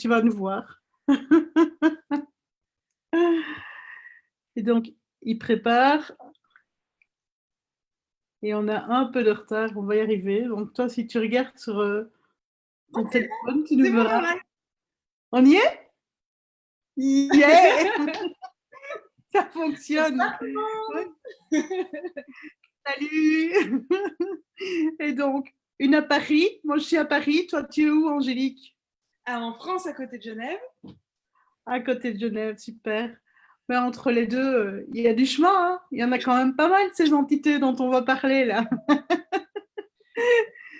tu vas nous voir. Et donc, il prépare. Et on a un peu de retard, on va y arriver. Donc toi, si tu regardes sur ton téléphone, tu nous C'est bon, verras. Laura. On y est? Yeah! Ça fonctionne. Ouais. Salut! Et donc, une à Paris. Moi, je suis à Paris. Toi, tu es où, Angélique? En France, à côté de Genève. À côté de Genève, super. Mais entre les deux, il y a du chemin. Hein. Il y en a quand même pas mal, ces entités dont on va parler là.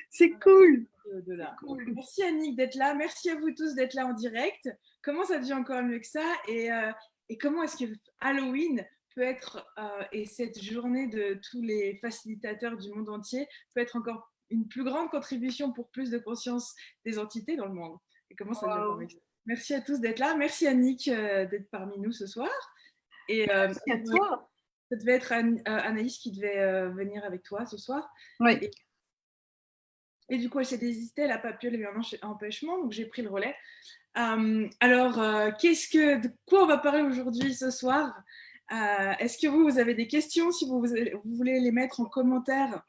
C'est cool. De C'est là. cool. Merci Annick d'être là. Merci à vous tous d'être là en direct. Comment ça devient encore mieux que ça et comment est-ce que Halloween peut être, et cette journée de tous les facilitateurs du monde entier, peut être encore une plus grande contribution pour plus de conscience des entités dans le monde. Et comment ça devient encore mieux que ça. Merci à tous d'être là. Merci Annick d'être parmi nous ce soir. Et Merci à toi. ça devait être Anaïs qui devait venir avec toi ce soir. Oui. Et du coup, elle s'est désistée, elle n'a pas pu, elle a eu un empêchement, donc j'ai pris le relais. Alors, de quoi on va parler aujourd'hui, ce soir? Est-ce que vous avez des questions? Si vous voulez les mettre en commentaire.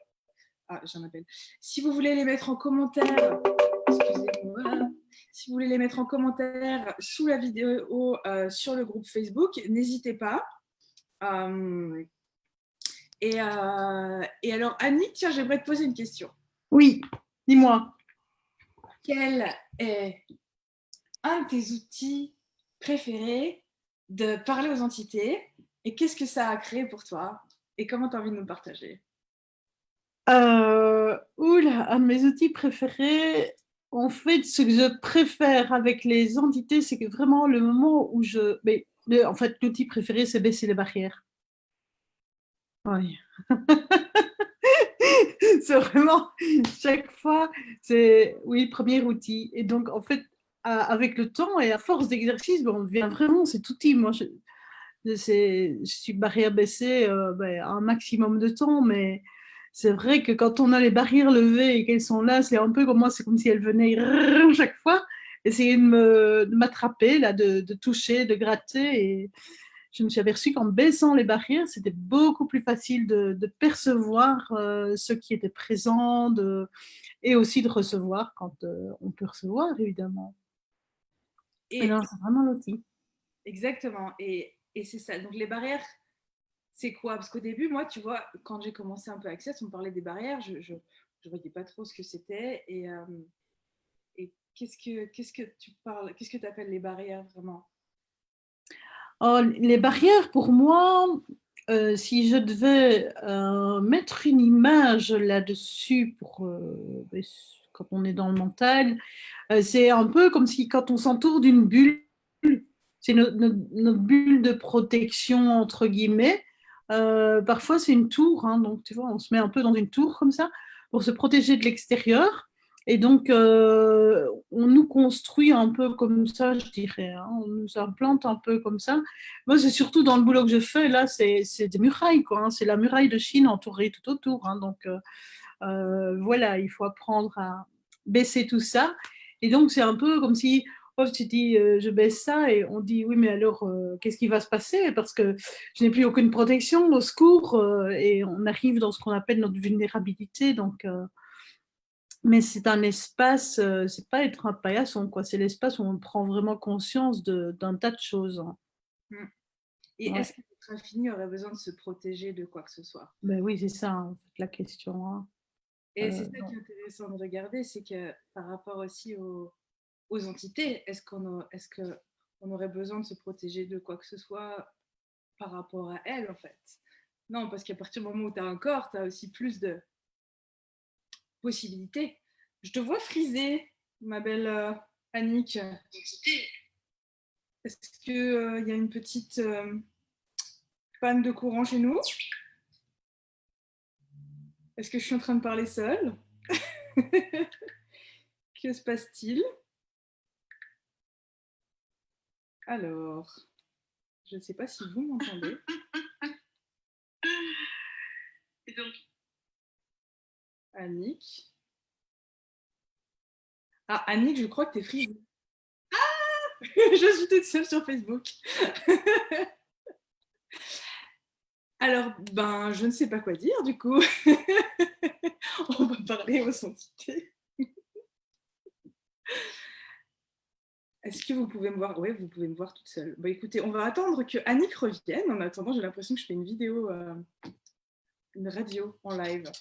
Ah, j'en appelle. Si vous voulez les mettre en commentaire, excusez-moi. Si vous voulez les mettre en commentaire sous la vidéo sur le groupe Facebook, n'hésitez pas. Et alors, Annick, tiens, j'aimerais te poser une question. Oui, dis-moi. Quel est un de tes outils préférés de parler aux entités et qu'est-ce que ça a créé pour toi et comment tu as envie de nous partager? Oula, un de mes outils préférés, en fait, ce que je préfère avec les entités, c'est que vraiment le moment où en fait, l'outil préféré, c'est baisser les barrières. Oui. C'est vraiment, chaque fois, c'est, oui, premier outil. Et donc, en fait, avec le temps et à force d'exercice, on devient vraiment cet outil. Moi, je suis barrière baissée un maximum de temps, mais c'est vrai que quand on a les barrières levées et qu'elles sont là, c'est un peu comme moi, c'est comme si elles venaient chaque fois, essayer de m'attraper, là, de toucher, de gratter. Et je me suis aperçue qu'en baissant les barrières, c'était beaucoup plus facile de percevoir ce qui était présent et aussi de recevoir quand on peut recevoir, évidemment. Et Alors, c'est vraiment l'outil. exactement. Et c'est ça. Donc les barrières, c'est quoi? Parce qu'au début, moi, tu vois, quand j'ai commencé un peu Access, on parlait des barrières, je voyais pas trop ce que c'était. Et qu'est-ce que tu parles, qu'est-ce que tu appelles les barrières vraiment? Oh, les barrières, pour moi, si je devais mettre une image là-dessus quand on est dans le mental, c'est un peu comme si quand on s'entoure d'une bulle, c'est notre bulle de protection, entre guillemets. Parfois, c'est une tour, hein, donc tu vois, on se met un peu dans une tour comme ça pour se protéger de l'extérieur. Et donc, on nous construit un peu comme ça, je dirais. Hein, on nous implante un peu comme ça. Moi, c'est surtout dans le boulot que je fais, là, c'est des murailles, quoi. Hein, c'est la muraille de Chine entourée tout autour. Hein, donc, voilà, il faut apprendre à baisser tout ça. Et donc, c'est un peu comme si oh, tu dis je baisse ça et on dit oui, mais alors qu'est-ce qui va se passer? Parce que je n'ai plus aucune protection, au secours, et on arrive dans ce qu'on appelle notre vulnérabilité. Donc, mais c'est un espace, c'est pas être un paillasson, quoi. C'est l'espace où on prend vraiment conscience d'un tas de choses. Hein. Hmm. Et Ouais. est-ce que notre infini aurait besoin de se protéger de quoi que ce soit? Ben oui, c'est ça, en fait, la question. Hein. Et c'est ça qui Non. est intéressant de regarder, c'est que par rapport aussi aux entités, est-ce qu'on aurait besoin de se protéger de quoi que ce soit par rapport à elles, en fait? Non, parce qu'à partir du moment où tu as un corps, tu as aussi plus de possibilités. Je te vois friser, ma belle Annick. Est-ce qu'il y a une petite panne de courant chez nous? Est-ce que je suis en train de parler seule? Que se passe-t-il? Alors, je ne sais pas si vous m'entendez. Et donc, Annick. Ah, Annick, je crois que tu es frisée. Je suis toute seule sur Facebook. Alors, ben, je ne sais pas quoi dire du coup. On va parler aux entités. Est-ce que vous pouvez me voir? Oui, vous pouvez me voir toute seule. Bon, écoutez, on va attendre que Annick revienne. En attendant, j'ai l'impression que je fais une vidéo, une radio en live.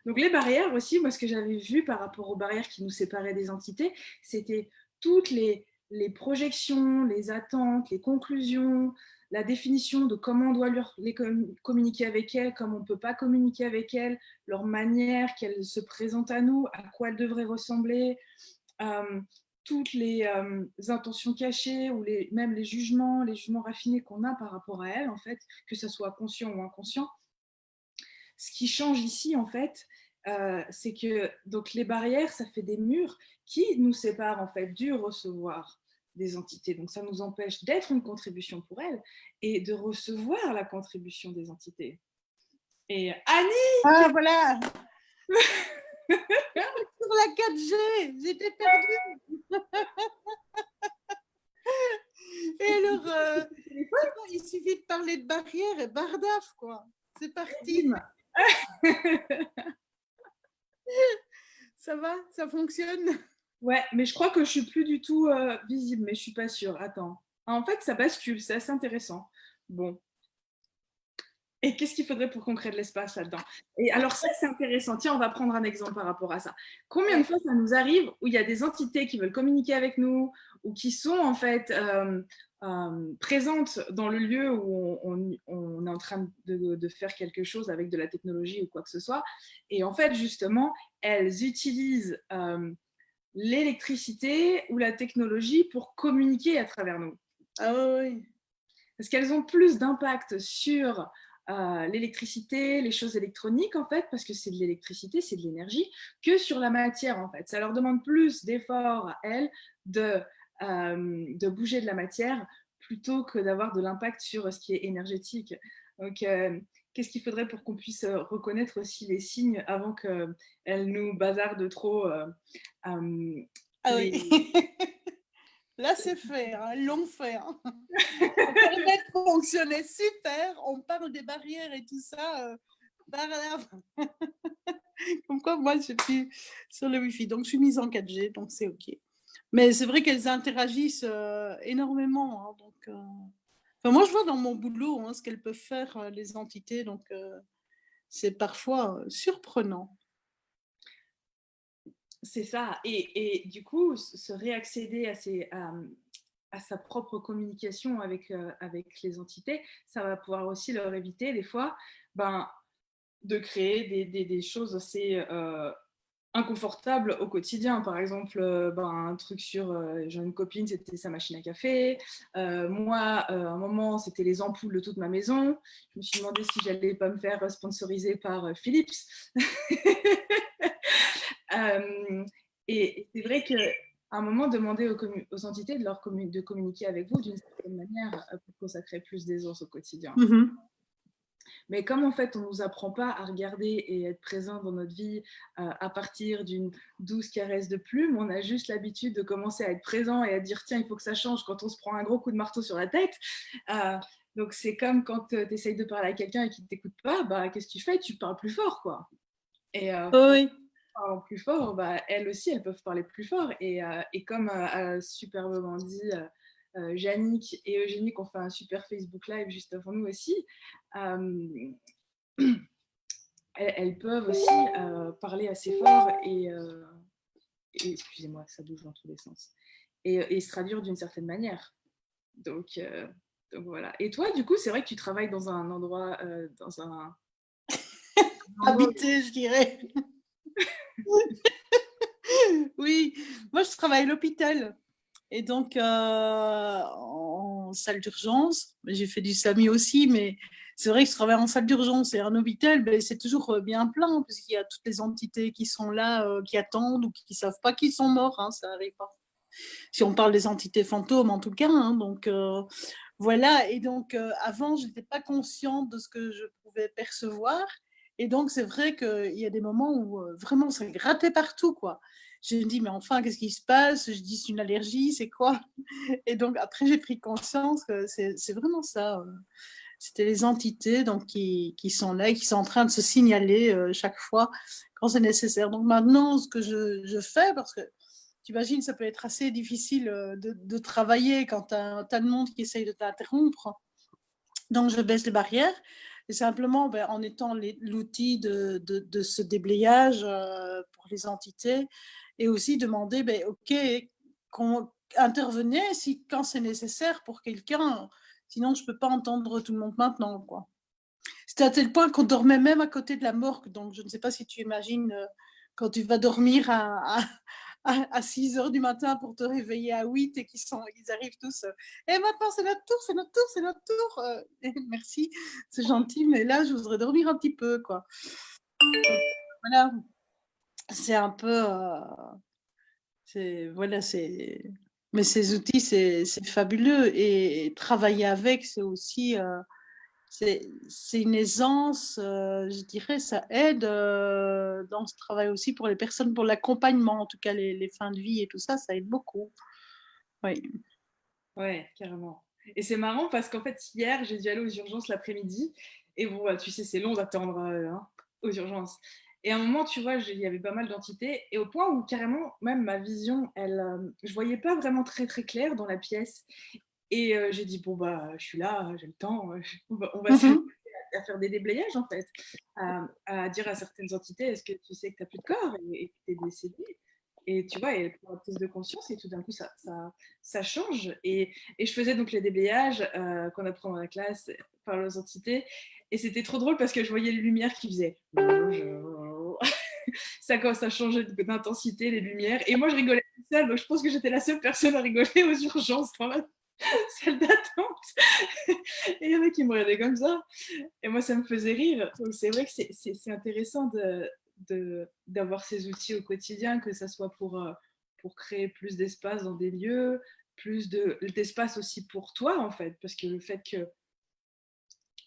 Donc les barrières aussi, moi ce que j'avais vu par rapport aux barrières qui nous séparaient des entités, c'était toutes les projections, les attentes, les conclusions, la définition de comment on doit communiquer avec elles, comment on ne peut pas communiquer avec elles, leur manière qu'elles se présentent à nous, à quoi elles devraient ressembler, toutes les intentions cachées ou même les jugements raffinés qu'on a par rapport à elles, en fait, que ce soit conscient ou inconscient. Ce qui change ici, en fait, c'est que donc les barrières, ça fait des murs qui nous séparent en fait du recevoir des entités. Donc ça nous empêche d'être une contribution pour elles et de recevoir la contribution des entités. Et Annie, ah voilà. Sur la 4G, j'étais perdue. Et alors, il suffit de parler de barrière et bardaf, quoi. C'est parti. Ça va? Ça fonctionne? Ouais, mais je crois que je suis plus du tout visible, mais je suis pas sûre. Attends. En fait, ça bascule, c'est assez intéressant. Bon. Et qu'est-ce qu'il faudrait pour qu'on crée de l'espace là-dedans? Et alors ça, c'est intéressant. Tiens, on va prendre un exemple par rapport à ça. Combien de fois ça nous arrive où il y a des entités qui veulent communiquer avec nous ou qui sont en fait présentes dans le lieu où on est en train de faire quelque chose avec de la technologie ou quoi que ce soit. Et en fait, justement, elles utilisent l'électricité ou la technologie pour communiquer à travers nous. Ah oui. Parce qu'elles ont plus d'impact sur l'électricité, les choses électroniques en fait, parce que c'est de l'électricité, c'est de l'énergie, que sur la matière en fait. Ça leur demande plus d'efforts à elles de bouger de la matière plutôt que d'avoir de l'impact sur ce qui est énergétique. Donc, qu'est-ce qu'il faudrait pour qu'on puisse reconnaître aussi les signes avant qu'elles nous bazardent trop ah oui. Là, c'est fait, hein, ils l'ont fait. Hein. Ça permet de fonctionner super. On parle des barrières et tout ça. Comme quoi, moi, je suis sur le Wi-Fi. Donc, je suis mise en 4G, donc c'est OK. Mais c'est vrai qu'elles interagissent énormément. Hein, donc, enfin, moi, je vois dans mon boulot hein, ce qu'elles peuvent faire, les entités. Donc, c'est parfois surprenant. C'est ça. Et du coup, se réaccéder à sa propre communication avec les entités, ça va pouvoir aussi leur éviter des fois de créer des choses assez inconfortables au quotidien. Par exemple, un truc sur j'ai une copine, c'était sa machine à café. Moi, à un moment, c'était les ampoules de toute ma maison. Je me suis demandé si j'allais pas me faire sponsoriser par Philips. Et c'est vrai qu'à un moment, demander aux entités de communiquer avec vous d'une certaine manière pour que ça crée plus d'aisance au quotidien. Mm-hmm. Mais comme en fait, on ne nous apprend pas à regarder et être présent dans notre vie à partir d'une douce caresse de plume, on a juste l'habitude de commencer à être présent et à dire tiens, il faut que ça change quand on se prend un gros coup de marteau sur la tête. Donc c'est comme quand tu essayes de parler à quelqu'un et qu'il ne t'écoute pas, qu'est-ce que tu fais? Tu parles plus fort, quoi. Et oui. parlant plus fort, elles aussi, elles peuvent parler plus fort. Et comme a superbement dit Yannick et Eugénie, qui ont fait un super Facebook Live juste avant nous aussi, elles peuvent aussi parler assez fort et excusez-moi, ça bouge dans tous les sens, et se traduire d'une certaine manière. Donc voilà. Et toi, du coup, c'est vrai que tu travailles dans un endroit, habité, je dirais. Oui, moi je travaille à l'hôpital et donc en salle d'urgence. J'ai fait du SAMU aussi, mais c'est vrai que je travaille en salle d'urgence et en hôpital, c'est toujours bien plein parce qu'il y a toutes les entités qui sont là, qui attendent ou qui ne savent pas qu'ils sont morts. Hein, ça arrive pas. Si on parle des entités fantômes en tout cas. Hein, donc voilà. Et donc avant, je n'étais pas consciente de ce que je pouvais percevoir. Et donc c'est vrai qu'il y a des moments où vraiment ça grattait partout, quoi. Je me dis: «Mais enfin, qu'est-ce qui se passe?» Je dis: «C'est une allergie, c'est quoi?» Et donc après, j'ai pris conscience que c'est vraiment ça, c'était les entités donc qui sont là et qui sont en train de se signaler, chaque fois quand c'est nécessaire. Donc maintenant, ce que je fais parce que tu imagines, ça peut être assez difficile, de travailler quand tu as un tas de monde qui essaye de t'interrompre. Donc je baisse les barrières et simplement, en étant l'outil de ce déblayage, pour les entités et aussi demander, OK, qu'on intervenez si quand c'est nécessaire pour quelqu'un, sinon je peux pas entendre tout le monde maintenant, quoi. C'était à tel point qu'on dormait même à côté de la morgue, donc je ne sais pas si tu imagines, quand tu vas dormir à 6 heures du matin pour te réveiller à 8 et ils arrivent tous, «Et maintenant c'est notre tour, c'est notre tour, c'est notre tour!» Merci, c'est gentil, mais là je voudrais dormir un petit peu, quoi. Donc voilà, c'est un peu, c'est voilà, c'est mais ces outils, c'est fabuleux et travailler avec, c'est aussi, c'est une aisance, je dirais, ça aide, dans ce travail aussi pour les personnes, pour l'accompagnement, en tout cas les fins de vie et tout ça, ça aide beaucoup. Oui. Ouais, carrément. Et c'est marrant parce qu'en fait, hier, j'ai dû aller aux urgences l'après-midi. Et bon, bah, tu sais, c'est long d'attendre hein, aux urgences. Et à un moment, tu vois, il y avait pas mal d'entités. Et au point où carrément, même ma vision, je voyais pas vraiment très très clair dans la pièce. Et j'ai dit, bon, bah, je suis là, j'ai le temps, on va s'amuser Mmh. à faire des déblayages en fait, à dire à certaines entités, est-ce que tu sais que tu n'as plus de corps et que tu es décédé. Et tu vois, et pour la prise de conscience, et tout d'un coup, ça change. Et je faisais donc les déblayages qu'on apprend dans la classe par les entités. Et c'était trop drôle parce que je voyais les lumières qui faisaient. Ça changeait d'intensité, les lumières. Et moi, je rigolais toute seule. Donc, je pense que j'étais la seule personne à rigoler aux urgences dans la salle d'attente. Et il y en a qui me regardaient comme ça. Et moi, ça me faisait rire. Donc, c'est vrai que c'est intéressant d'avoir ces outils au quotidien, que ça soit pour créer plus d'espace dans des lieux, d'espace aussi pour toi, en fait. Parce que le fait qu'il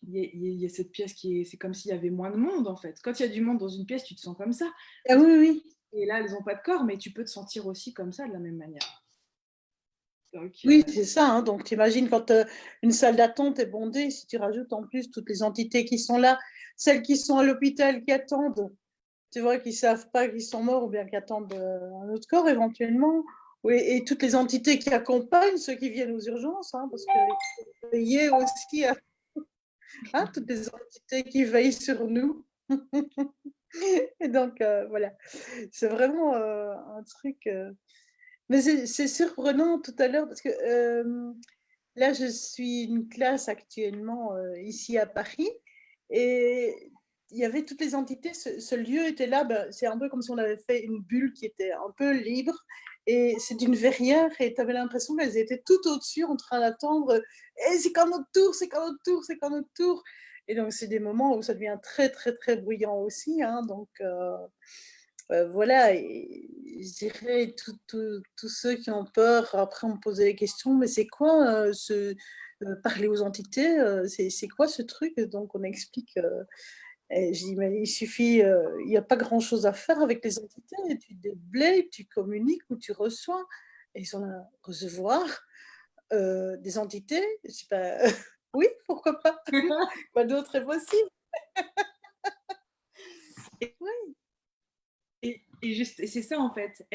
y ait cette pièce c'est comme s'il y avait moins de monde, en fait. Quand il y a du monde dans une pièce, tu te sens comme ça. Ah oui, oui. Et là, elles n'ont pas de corps, mais tu peux te sentir aussi comme ça, de la même manière. Donc, Oui, c'est ça, hein, donc tu imagines quand, une salle d'attente est bondée, si tu rajoutes en plus toutes les entités qui sont là, celles qui sont à l'hôpital qui attendent, tu vois, qui savent pas qu'ils sont morts ou bien qui attendent, un autre corps éventuellement. Oui et toutes les entités qui accompagnent ceux qui viennent aux urgences, hein, parce qu'il faut veiller aussi à hein, toutes les entités qui veillent sur nous. Et donc voilà, c'est vraiment, un truc, mais c'est surprenant tout à l'heure parce que, là, je suis une classe actuellement ici à Paris et il y avait toutes les entités. Ce lieu était là, c'est un peu comme si on avait fait une bulle qui était un peu libre et c'est d'une verrière et tu avais l'impression qu'elles étaient tout au-dessus en train d'attendre. Et c'est quand notre tour, c'est quand notre tour, c'est quand notre tour. Et donc, c'est des moments où ça devient très, très, très bruyant aussi. Hein, donc, voilà, et je dirais tous ceux qui ont peur, après on me posait des questions, mais c'est quoi parler aux entités, c'est quoi ce truc? Donc on explique, et je dis: «Mais il suffit, il n'y a pas grand-chose à faire avec les entités, tu déblayes, tu communiques ou tu reçois». Et ils sont là: «Recevoir, des entités?» Je dis: «Bah, oui, pourquoi pas? Quoi d'autre est possible?» Oui. Et c'est ça en fait,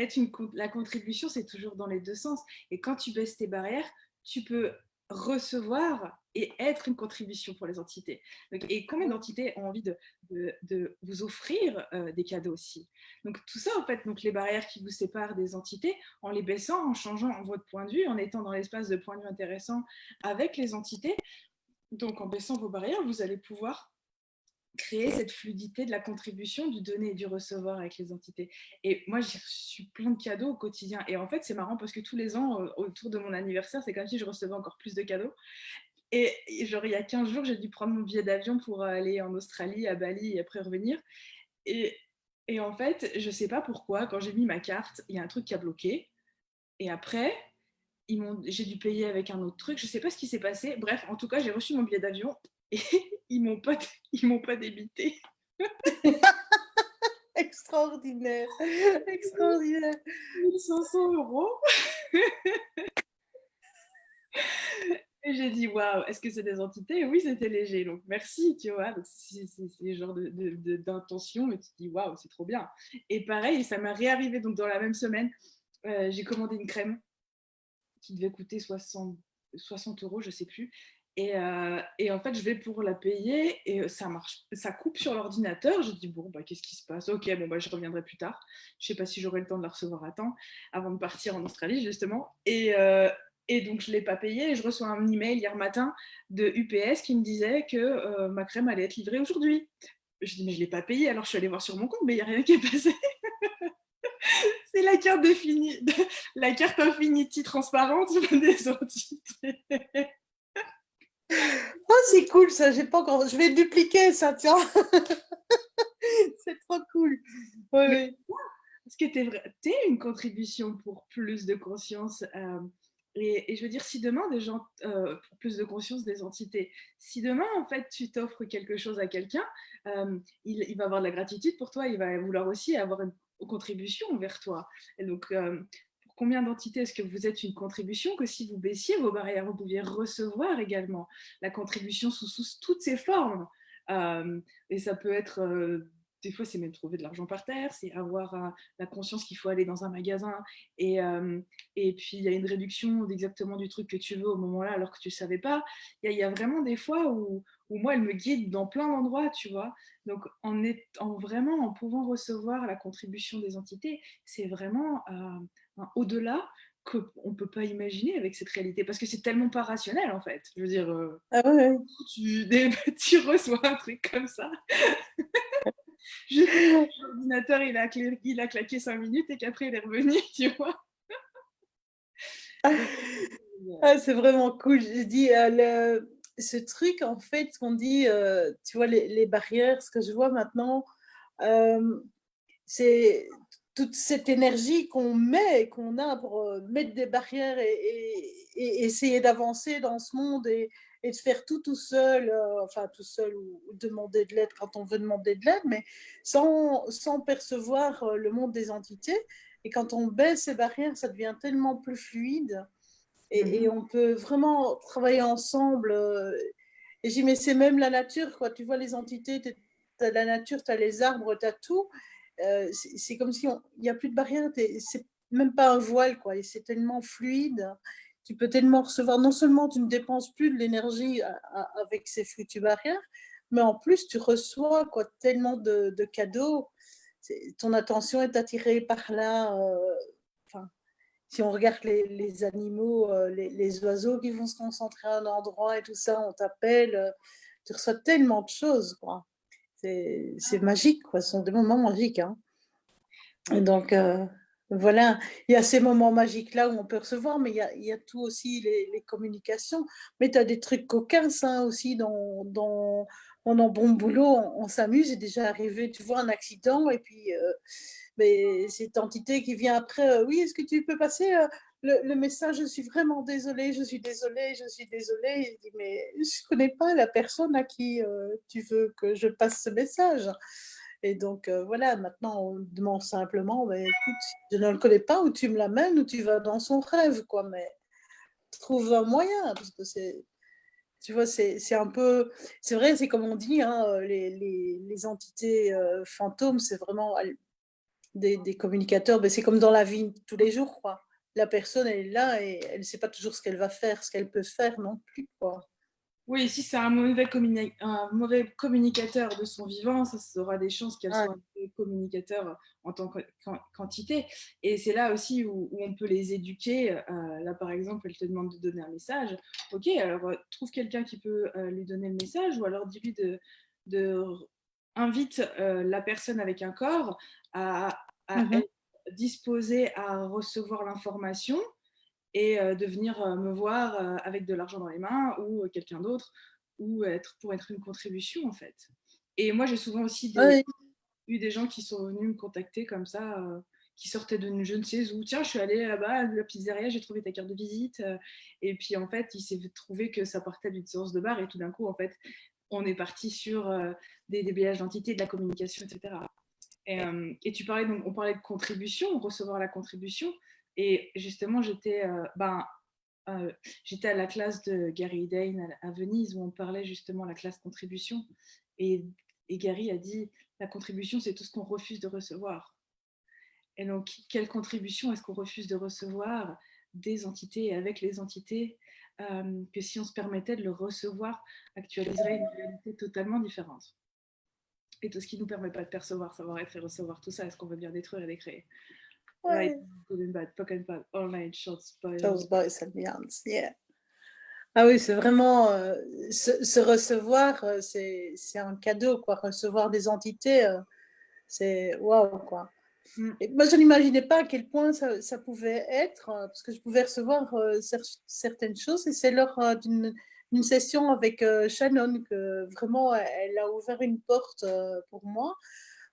la contribution, c'est toujours dans les deux sens. Et quand tu baisses tes barrières, tu peux recevoir et être une contribution pour les entités. Donc, et combien d'entités ont envie de vous offrir des cadeaux aussi. Donc tout ça en fait, donc les barrières qui vous séparent des entités, en les baissant, en changeant votre point de vue, en étant dans l'espace de point de vue intéressant avec les entités, donc en baissant vos barrières, vous allez pouvoir créer cette fluidité de la contribution, du donner et du recevoir avec les entités. Et moi, j'ai reçu plein de cadeaux au quotidien. Et en fait, c'est marrant parce que tous les ans, autour de mon anniversaire, c'est comme si je recevais encore plus de cadeaux. Et genre, il y a 15 jours, j'ai dû prendre mon billet d'avion pour aller en Australie, à Bali, et après revenir. Et, et en fait, je sais pas pourquoi, quand j'ai mis ma carte, il y a un truc qui a bloqué. Et après, j'ai dû payer avec un autre truc. Je sais pas ce qui s'est passé. Bref, en tout cas, j'ai reçu mon billet d'avion et ils m'ont pas débité. Extraordinaire, extraordinaire. 1 500 €. Et j'ai dit, waouh, est-ce que c'est des entités? Oui, c'était léger, donc merci, tu vois. Donc, c'est le genre d'intention, et tu te dis, waouh, c'est trop bien. Et pareil, ça m'est réarrivé donc dans la même semaine. J'ai commandé une crème qui devait coûter 60 €, je sais plus. Et en fait, je vais pour la payer et ça marche, ça coupe sur l'ordinateur. Je dis bon, bah, qu'est-ce qui se passe? Ok, bon, bah, je reviendrai plus tard. Je sais pas si j'aurai le temps de la recevoir à temps avant de partir en Australie, justement. Et donc, je l'ai pas payé et je reçois un email hier matin de UPS qui me disait que ma crème allait être livrée aujourd'hui. Je dis mais je l'ai pas payé, alors je suis allée voir sur mon compte, mais il n'y a rien qui est passé. C'est la carte Infinity transparente des entités. Oh, c'est cool ça, j'ai pas encore. Je vais dupliquer ça, tiens. C'est trop cool. Oui, oui. Est-ce que tu es une contribution pour plus de conscience et je veux dire, si demain des gens, pour plus de conscience des entités, si demain en fait tu t'offres quelque chose à quelqu'un, il va avoir de la gratitude pour toi, il va vouloir aussi avoir une contribution vers toi. Et donc, pour combien d'entités est-ce que vous êtes une contribution, que si vous baissiez vos barrières, vous pouviez recevoir également la contribution sous toutes ses formes. Et ça peut être des fois, c'est même trouver de l'argent par terre, c'est avoir la conscience qu'il faut aller dans un magasin et puis il y a une réduction exactement du truc que tu veux au moment-là alors que tu ne savais pas. Il y a vraiment des fois où moi, elle me guide dans plein d'endroits, tu vois. Donc, en pouvant recevoir la contribution des entités, c'est vraiment un au-delà qu'on ne peut pas imaginer avec cette réalité parce que c'est tellement pas rationnel en fait. Je veux dire, Ah ouais. tu reçois un truc comme ça. Juste l'ordinateur, il a claqué 5 minutes et qu'après, il est revenu, tu vois. Ah, c'est vraiment cool. Je dis, ce truc, en fait, qu'on dit, tu vois, les barrières, ce que je vois maintenant, euh, c'est toute cette énergie qu'on met, qu'on a pour mettre des barrières et essayer d'avancer dans ce monde et de faire tout seul, enfin tout seul ou demander de l'aide quand on veut demander de l'aide, mais sans percevoir le monde des entités. Et quand on baisse ces barrières, ça devient tellement plus fluide et on peut vraiment travailler ensemble. Et j'y mets, c'est même la nature, quoi. Tu vois les entités, tu as la nature, tu as les arbres, tu as tout. C'est comme si il n'y a plus de barrière, c'est même pas un voile, quoi. Et c'est tellement fluide. Tu peux tellement recevoir, non seulement tu ne dépenses plus de l'énergie avec ces foutues barrières, mais en plus tu reçois quoi, tellement de cadeaux. Ton attention est attirée par là. Enfin, si on regarde les animaux, les oiseaux qui vont se concentrer à un endroit et tout ça, on t'appelle, tu reçois tellement de choses, quoi. C'est magique, quoi. Ce sont des moments magiques, hein. Et donc, voilà, il y a ces moments magiques-là où on peut recevoir, mais il y a tout aussi les communications. Mais tu as des trucs coquins, ça, aussi, pendant bon boulot, on s'amuse. C'est déjà arrivé, tu vois, un accident, et puis mais cette entité qui vient après, oui, est-ce que tu peux passer le message, je suis vraiment désolée, je suis désolée, je suis désolée. Je dis, mais je ne connais pas la personne à qui tu veux que je passe ce message. Et donc, voilà, maintenant, on demande simplement, bah, écoute, je ne le connais pas, ou tu me l'amènes, ou tu vas dans son rêve, quoi, mais trouve un moyen, parce que tu vois, c'est un peu, c'est vrai, c'est comme on dit, hein, les entités fantômes, c'est vraiment des communicateurs, ben, c'est comme dans la vie de tous les jours, quoi. La personne, elle est là et elle ne sait pas toujours ce qu'elle va faire, ce qu'elle peut faire non plus, quoi. Oui, si c'est un un mauvais communicateur de son vivant, ça aura des chances qu'elle Ouais. soit un mauvais communicateur en tant qu'entité. Et c'est là aussi où on peut les éduquer. Là, par exemple, elle te demande de donner un message. Ok, alors trouve quelqu'un qui peut lui donner le message, ou alors dis-lui de invite la personne avec un corps à Mhm. être disposée à recevoir l'information et de venir me voir avec de l'argent dans les mains ou quelqu'un d'autre ou pour être une contribution en fait. Et moi j'ai souvent aussi Ouais. eu des gens qui sont venus me contacter comme ça, qui sortaient de je ne sais où. Tiens, je suis allée là-bas à la pizzeria, j'ai trouvé ta carte de visite. Et puis en fait, il s'est trouvé que ça partait d'une séance de bar et tout d'un coup, en fait, on est parti sur des débillages d'identité, de la communication, etc. Et tu parlais, donc, on parlait de contribution, recevoir la contribution. Et justement, j'étais à la classe de Gary Dane à Venise où on parlait justement de la classe contribution. Et, et Gary a dit, la contribution, c'est tout ce qu'on refuse de recevoir. Et donc, quelle contribution est-ce qu'on refuse de recevoir des entités et avec les entités que si on se permettait de le recevoir, actualiserait une réalité totalement différente. Et tout ce qui ne nous permet pas de percevoir, savoir-être et recevoir tout ça, est-ce qu'on veut bien détruire et décréer? Right, Ouais. good and bad, pock and pad, all night, short Those spoils. boys and beyonds, yeah. Ah oui, c'est vraiment se recevoir, c'est un cadeau, quoi. Recevoir des entités, c'est waouh, quoi. Et moi, je n'imaginais pas à quel point ça pouvait être, parce que je pouvais recevoir certaines choses. Et c'est lors d'une session avec Shannon que vraiment elle a ouvert une porte pour moi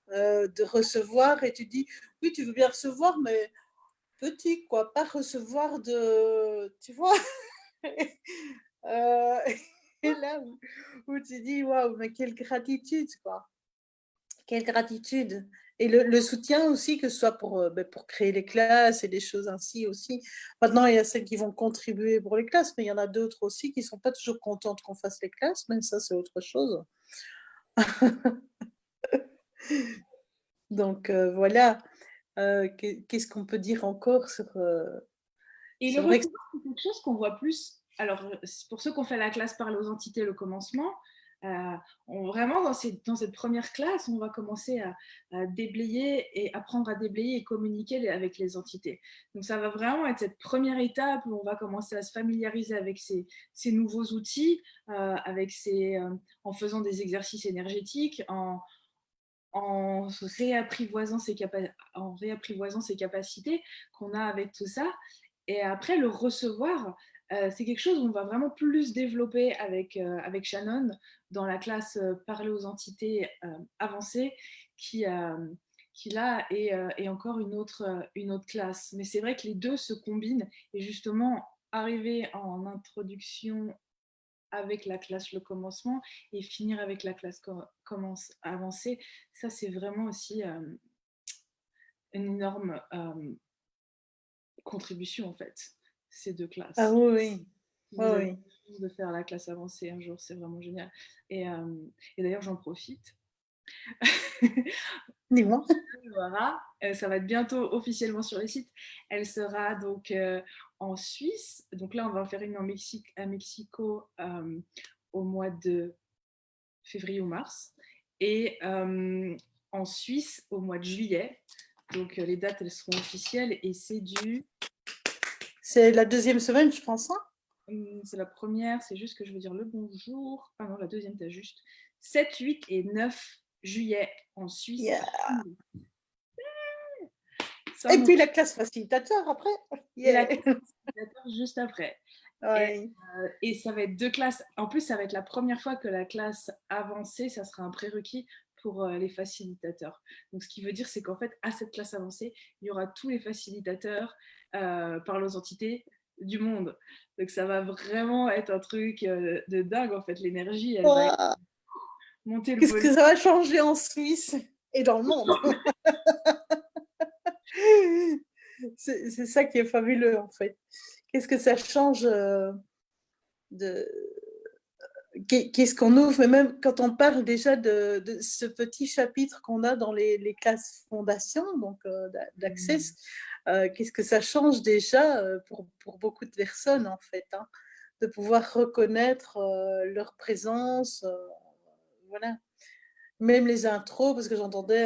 de recevoir. Et tu dis, oui, tu veux bien recevoir, mais petit, quoi, pas recevoir de, tu vois. Euh, et là où tu dis, waouh, mais quelle gratitude, quoi. Quelle gratitude. Et le soutien aussi, que ce soit pour créer les classes et des choses ainsi aussi. Maintenant, il y a celles qui vont contribuer pour les classes, mais il y en a d'autres aussi qui ne sont pas toujours contentes qu'on fasse les classes, mais ça, c'est autre chose. Donc, voilà. Qu'est-ce qu'on peut dire encore sur... Et le c'est vrai que... recevoir, c'est quelque chose qu'on voit plus. Alors, pour ceux qui ont fait la classe Parler aux entités, le commencement, vraiment dans cette première classe, on va commencer à déblayer et apprendre à déblayer et communiquer avec les entités. Donc, ça va vraiment être cette première étape où on va commencer à se familiariser avec ces nouveaux outils, en faisant des exercices énergétiques, en réapprivoisant ses capacités qu'on a avec tout ça. Et après, le recevoir, c'est quelque chose où on va vraiment plus développer avec Shannon dans la classe Parler aux entités avancées qui là est encore une autre classe. Mais c'est vrai que les deux se combinent et justement, arriver en introduction avec la classe le commencement et finir avec la classe commence avancée, ça c'est vraiment aussi une énorme contribution en fait, ces deux Ah classes. oui, oui. Si Oui, vous avez oui. la chance de faire la classe avancée un jour, c'est vraiment génial. Et d'ailleurs, j'en profite. Dis-moi. Voilà, ça va être bientôt officiellement sur les sites. Elle sera donc en Suisse. Donc là, on va en faire une à Mexico au mois de février ou mars. Et en Suisse au mois de juillet. Donc les dates, elles seront officielles et c'est C'est la deuxième semaine, je pense, hein. c'est la première, c'est juste que je veux dire le bonjour. Ah non, la deuxième, t'as juste 7, 8 et 9 juillet en Suisse. Yeah. Ça, Et puis la classe facilitateur après. et la Yeah. classe juste après. Et, Ouais. et ça va être deux classes. En plus, ça va être la première fois que la classe avancée, ça sera un prérequis pour les facilitateurs. Donc, ce qui veut dire, c'est qu'en fait, à cette classe avancée, il y aura tous les facilitateurs par les entités du monde. Donc, ça va vraiment être un truc de dingue, en fait. L'énergie, elle va Wow. monter le Qu'est-ce volume. que ça va changer en Suisse et dans le monde? C'est ça qui est fabuleux en fait. Qu'est-ce que ça change de qu'est-ce qu'on ouvre, mais même quand on parle déjà de ce petit chapitre qu'on a dans les classes fondations, donc d'Access, qu'est-ce que ça change déjà pour beaucoup de personnes en fait, hein, de pouvoir reconnaître leur présence, voilà. Même les intros, parce que j'entendais,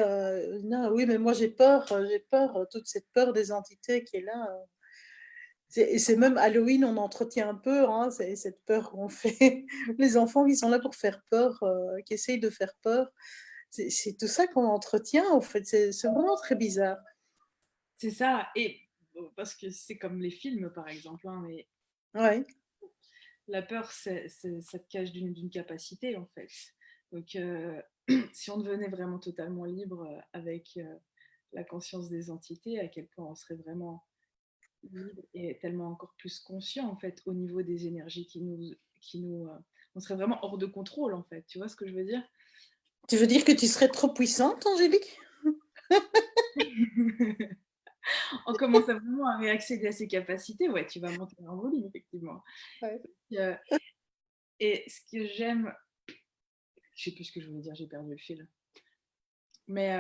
non, oui, mais moi j'ai peur, toute cette peur des entités qui est là. C'est même Halloween, on entretient un peu, hein, c'est cette peur qu'on fait. Les enfants qui sont là pour faire peur, qui essayent de faire peur. C'est tout ça qu'on entretient, en fait. C'est vraiment très bizarre. C'est ça. Et parce que c'est comme les films, par exemple. Hein, mais Ouais. la peur, ça te cache d'une capacité, en fait. Donc, si on devenait vraiment totalement libre avec la conscience des entités, à quel point on serait vraiment libre et tellement encore plus conscient, en fait, au niveau des énergies on serait vraiment hors de contrôle, en fait. Tu vois ce que je veux dire? Tu veux dire que tu serais trop puissante, Angélique? On commence vraiment à réaccéder à ses capacités, ouais, tu vas monter en volume, effectivement. Ouais. Euh, et ce que j'aime, je sais plus ce que je voulais dire, j'ai perdu le fil. Mais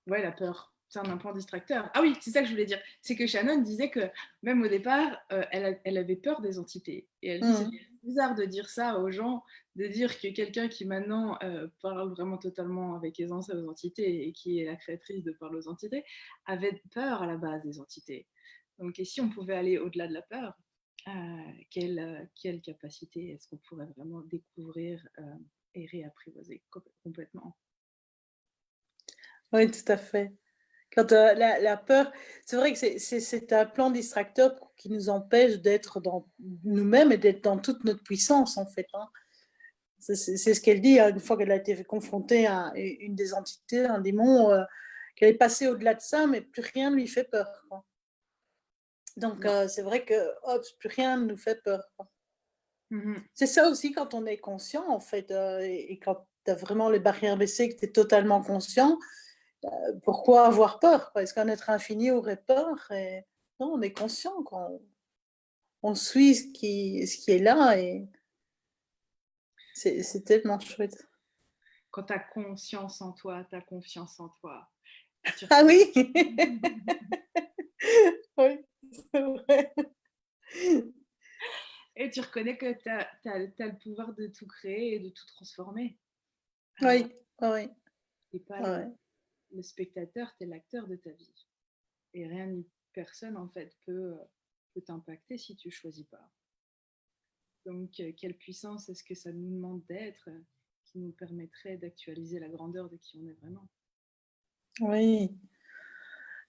ouais, la peur, c'est un point distracteur. Ah oui, c'est ça que je voulais dire. C'est que Shannon disait que même au départ, elle avait peur des entités. Et elle dit c'est bizarre de dire ça aux gens, de dire que quelqu'un qui maintenant parle vraiment totalement avec aisance aux entités et qui est la créatrice de Parle aux entités, avait peur à la base des entités. Donc, et si on pouvait aller au-delà de la peur, quelle capacité est-ce qu'on pourrait vraiment découvrir et réapprivoiser complètement? Oui, tout à fait. Quand la peur, c'est vrai que c'est un plan distracteur qui nous empêche d'être dans nous-mêmes et d'être dans toute notre puissance, en fait. Hein. C'est ce qu'elle dit, hein, une fois qu'elle a été confrontée à une des entités, un démon, qu'elle est passée au-delà de ça, mais plus rien ne lui fait peur. Quoi. Donc, c'est vrai que hop, plus rien ne nous fait peur. Quoi. C'est ça aussi quand on est conscient, en fait, et quand tu as vraiment les barrières baissées, que tu es totalement conscient, pourquoi avoir peur? Est-ce qu'un être infini aurait peur? Et non, on est conscient quand on suit ce qui est là et c'est tellement chouette. Quand tu as conscience en toi, tu as confiance en toi. Ah oui. Oui, c'est vrai. Et tu reconnais que tu as le pouvoir de tout créer et de tout transformer. Oui, oui, Tu n'es pas oui. le spectateur, tu es l'acteur de ta vie. Et rien ni personne, en fait, peut t'impacter si tu ne choisis pas. Donc, quelle puissance est-ce que ça nous demande d'être qui nous permettrait d'actualiser la grandeur de qui on est vraiment? Oui.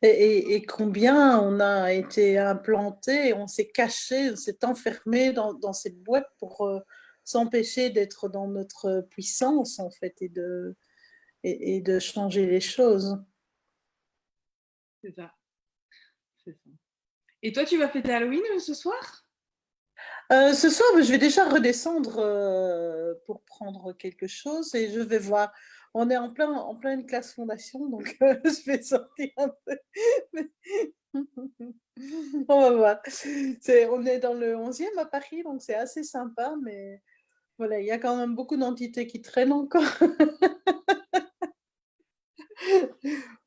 Et combien on a été implanté, on s'est caché, on s'est enfermé dans cette boîte pour s'empêcher d'être dans notre puissance, en fait, et de changer les choses. C'est ça. C'est ça. Et toi, tu vas fêter Halloween ce soir? Ce soir, je vais déjà redescendre pour prendre quelque chose et je vais voir. On est en pleine classe fondation, donc je vais sortir un peu. On va voir. On est dans le 11e à Paris, donc c'est assez sympa, mais voilà, il y a quand même beaucoup d'entités qui traînent encore.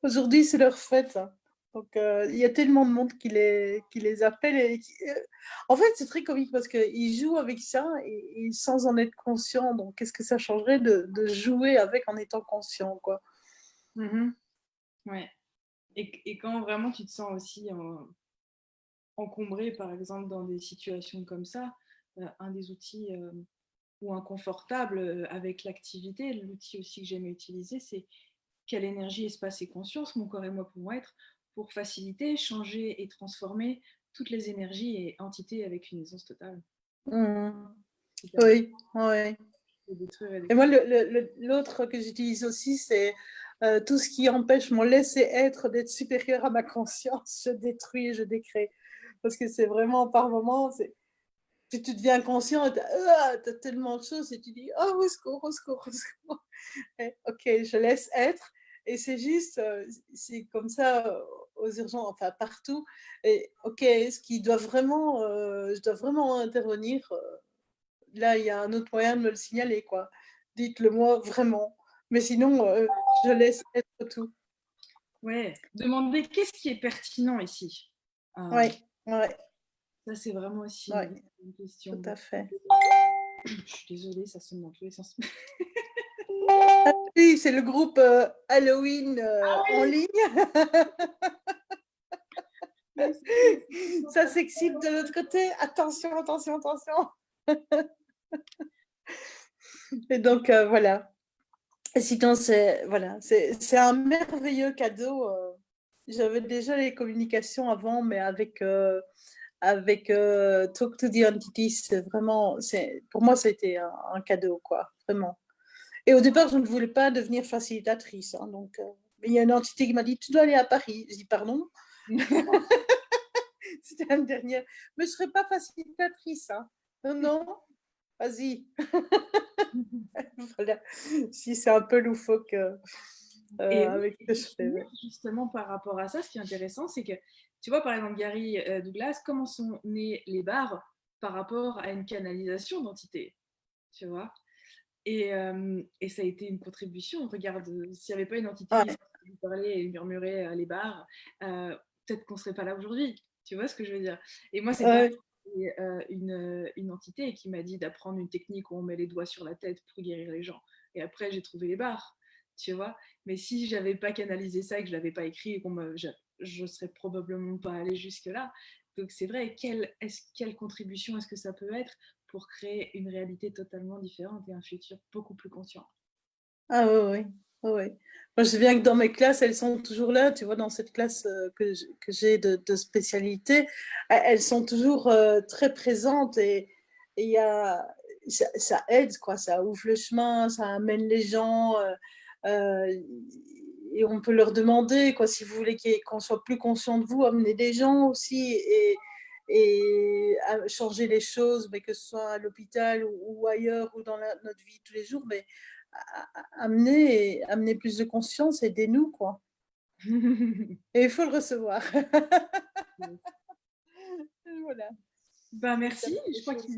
Aujourd'hui, c'est leur fête. Hein. Donc, il y a tellement de monde qui les appelle. En fait, c'est très comique parce qu'ils jouent avec ça et sans en être conscient. Donc, qu'est-ce que ça changerait de jouer avec en étant conscient, quoi. Ouais. Et quand vraiment tu te sens aussi encombré, par exemple, dans des situations comme ça, un des outils ou inconfortable avec l'activité, l'outil aussi que j'aime utiliser, c'est quelle énergie, espace et conscience mon corps et moi pouvons être pour faciliter, changer et transformer toutes les énergies et entités avec une aisance totale. Mmh. Super. Oui, oui. Et détruire et Et moi, détruire. l'autre que j'utilise aussi, c'est tout ce qui empêche mon laisser-être d'être supérieur à ma conscience. Je détruis et je décrée. Parce que c'est vraiment par moments, puis tu deviens conscient, tu as tellement de choses et tu dis oh, au secours, au secours, au secours. Et, ok, je laisse être. Et c'est juste, c'est comme ça aux urgences, enfin partout. Et ok, ce qui doit vraiment, je dois vraiment intervenir. Là, il y a un autre moyen de me le signaler, quoi. Dites-le moi vraiment. Mais sinon, je laisse être tout. Ouais, demander qu'est-ce qui est pertinent ici. Oui, oui, Ça, c'est vraiment aussi oui, une tout question. à fait. Je suis désolée, ça sonne dans tous les sens. Ah oui, c'est le groupe Halloween en ligne. Ça s'excite de l'autre côté. Attention, attention, attention. Et donc, voilà. Sinon, c'est un merveilleux cadeau. J'avais déjà les communications avant, mais avec Talk to the Entity, c'est vraiment, pour moi, c'était un cadeau, quoi, vraiment. Et au départ, je ne voulais pas devenir facilitatrice. Hein, donc, mais il y a une entité qui m'a dit, tu dois aller à Paris. Je dis, pardon. C'était l'année dernière. Mais je ne serai pas facilitatrice. Hein. Non, non, vas-y. Voilà. Si c'est un peu loufoque. Et oui, avec ce que je fais. Ouais. justement par rapport à ça, ce qui est intéressant, c'est que tu vois, par exemple, Gary Douglas, comment sont nés les bars par rapport à une canalisation d'entités, tu vois? Et ça a été une contribution. Regarde, s'il n'y avait pas une entité Ouais. qui parlait et murmurait les bars, peut-être qu'on ne serait pas là aujourd'hui. Tu vois ce que je veux dire? Et moi, c'est pareil. Ouais. Une entité qui m'a dit d'apprendre une technique où on met les doigts sur la tête pour guérir les gens. Et après, j'ai trouvé les bars, tu vois. Mais si j'avais pas canalisé ça et que je l'avais pas écrit, je serais probablement pas allée jusque-là. Donc c'est vrai, quelle contribution est-ce que ça peut être pour créer une réalité totalement différente et un futur beaucoup plus conscient? Ah ouais, ouais. Ouais, ouais. Moi, je sais bien que dans mes classes, elles sont toujours là, tu vois, dans cette classe que j'ai de spécialité, elles sont toujours très présentes et il y a, ça aide, quoi, ça ouvre le chemin, ça amène les gens euh, et on peut leur demander, quoi, si vous voulez qu'on soit plus conscient de vous, amener des gens aussi et changer les choses, mais que ce soit à l'hôpital ou ailleurs ou dans notre vie tous les jours, mais amener plus de conscience, aidez-nous, quoi. Et il faut le recevoir. Voilà, Ben c'est merci, quelque je crois chose.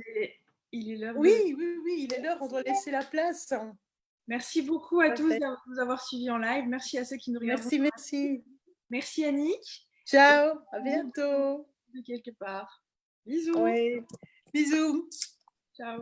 il est l'heure Oui, de... oui, oui, il est l'heure, on doit laisser la place. Merci beaucoup à tous Parfait. de nous avoir suivis en live. Merci à ceux qui nous regarderont. Merci, merci. Merci Annick. Et Ciao, à bisous bientôt. de quelque part. Bisous. Oui, bisous. Ciao.